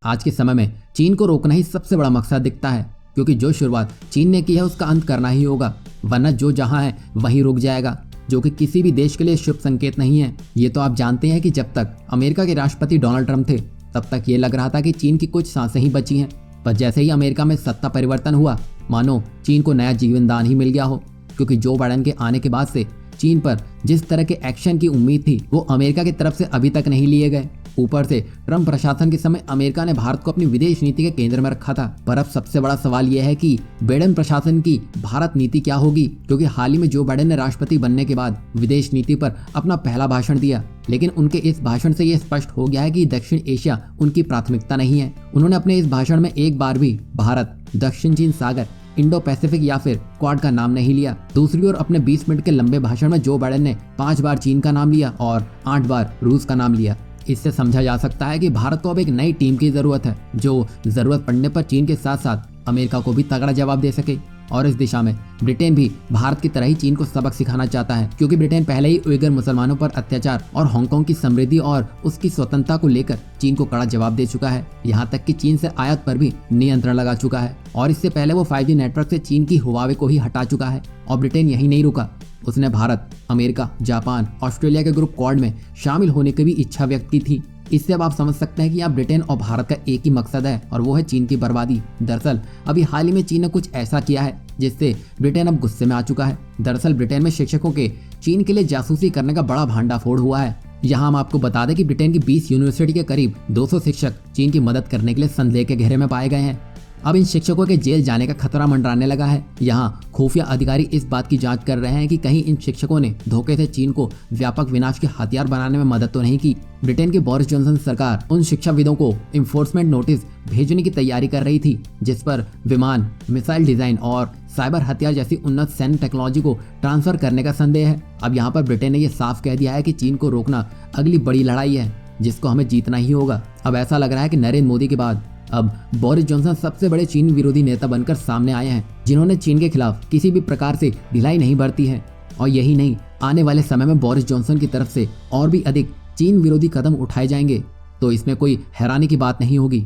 आज के समय में चीन को रोकना ही सबसे बड़ा मकसद दिखता है, क्योंकि जो शुरुआत चीन ने की है उसका अंत करना ही होगा, वरना जो जहां है वहीं रुक जाएगा, जो कि किसी भी देश के लिए शुभ संकेत नहीं है। ये तो आप जानते हैं कि जब तक अमेरिका के राष्ट्रपति डोनाल्ड ट्रंप थे तब तक ये लग रहा था कि चीन की कुछ सांसें ही बची हैं, पर जैसे ही अमेरिका में सत्ता परिवर्तन हुआ मानो चीन को नया जीवन दान ही मिल गया हो, क्योंकि जो बाइडेन के आने के बाद से चीन पर जिस तरह के एक्शन की उम्मीद थी वो अमेरिका की तरफ से अभी तक नहीं लिए गए। ऊपर से ट्रंप प्रशासन के समय अमेरिका ने भारत को अपनी विदेश नीति के केंद्र में रखा था, पर अब सबसे बड़ा सवाल यह है कि बाइडेन प्रशासन की भारत नीति क्या होगी, क्योंकि हाल ही में जो बाइडेन ने राष्ट्रपति बनने के बाद विदेश नीति पर अपना पहला भाषण दिया, लेकिन उनके इस भाषण से यह स्पष्ट हो गया है कि दक्षिण एशिया उनकी प्राथमिकता नहीं है। उन्होंने अपने इस भाषण में एक बार भी भारत, दक्षिण चीन सागर, इंडो पैसिफिक या फिर क्वाड का नाम नहीं लिया। दूसरी ओर अपने 20 मिनट के लंबे भाषण में जो बाइडेन ने 5 बार चीन का नाम लिया और 8 बार रूस का नाम लिया। इससे समझा जा सकता है कि भारत को अब एक नई टीम की जरूरत है, जो जरूरत पड़ने पर चीन के साथ साथ अमेरिका को भी तगड़ा जवाब दे सके। और इस दिशा में ब्रिटेन भी भारत की तरह ही चीन को सबक सिखाना चाहता है, क्योंकि ब्रिटेन पहले ही उइगर मुसलमानों पर अत्याचार और हांगकांग की समृद्धि और उसकी स्वतंत्रता को लेकर चीन को कड़ा जवाब दे चुका है। यहाँ तक कि चीन से आयात पर भी नियंत्रण लगा चुका है, और इससे पहले वो 5G नेटवर्क से चीन की हुआवे को ही हटा चुका है। और ब्रिटेन यही नहीं रुका, उसने भारत, अमेरिका, जापान, ऑस्ट्रेलिया के ग्रुप क्वाड में शामिल होने की भी इच्छा व्यक्त की थी। इससे अब आप समझ सकते हैं कि यहाँ ब्रिटेन और भारत का एक ही मकसद है, और वो है चीन की बर्बादी। दरअसल अभी हाल ही में चीन ने कुछ ऐसा किया है जिससे ब्रिटेन अब गुस्से में आ चुका है। दरअसल ब्रिटेन में शिक्षकों के चीन के लिए जासूसी करने का बड़ा भांडाफोड़ हुआ है। यहाँ हम आपको बता दें कि ब्रिटेन की 20 यूनिवर्सिटी के करीब 200 शिक्षक चीन की मदद करने के लिए संदेह के घेरे में पाए गए हैं। अब इन शिक्षकों के जेल जाने का खतरा मंडराने लगा है। यहाँ खुफिया अधिकारी इस बात की जांच कर रहे हैं कि कहीं इन शिक्षकों ने धोखे से चीन को व्यापक विनाश के हथियार बनाने में मदद तो नहीं की। ब्रिटेन की बोरिस जॉनसन सरकार उन शिक्षाविदों को इन्फोर्समेंट नोटिस भेजने की तैयारी कर रही थी, जिस पर विमान, मिसाइल डिजाइन और साइबर हथियार जैसी उन्नत सैन्य टेक्नोलॉजी को ट्रांसफर करने का संदेह है। अब यहाँ पर ब्रिटेन ने यह साफ कह दिया है कि चीन को रोकना अगली बड़ी लड़ाई है, जिसको हमें जीतना ही होगा। अब ऐसा लग रहा है कि नरेंद्र मोदी के बाद अब बोरिस जॉनसन सबसे बड़े चीन विरोधी नेता बनकर सामने आए हैं, जिन्होंने चीन के खिलाफ किसी भी प्रकार से ढिलाई नहीं बरती है। और यही नहीं, आने वाले समय में बोरिस जॉनसन की तरफ से और भी अधिक चीन विरोधी कदम उठाए जाएंगे, तो इसमें कोई हैरानी की बात नहीं होगी।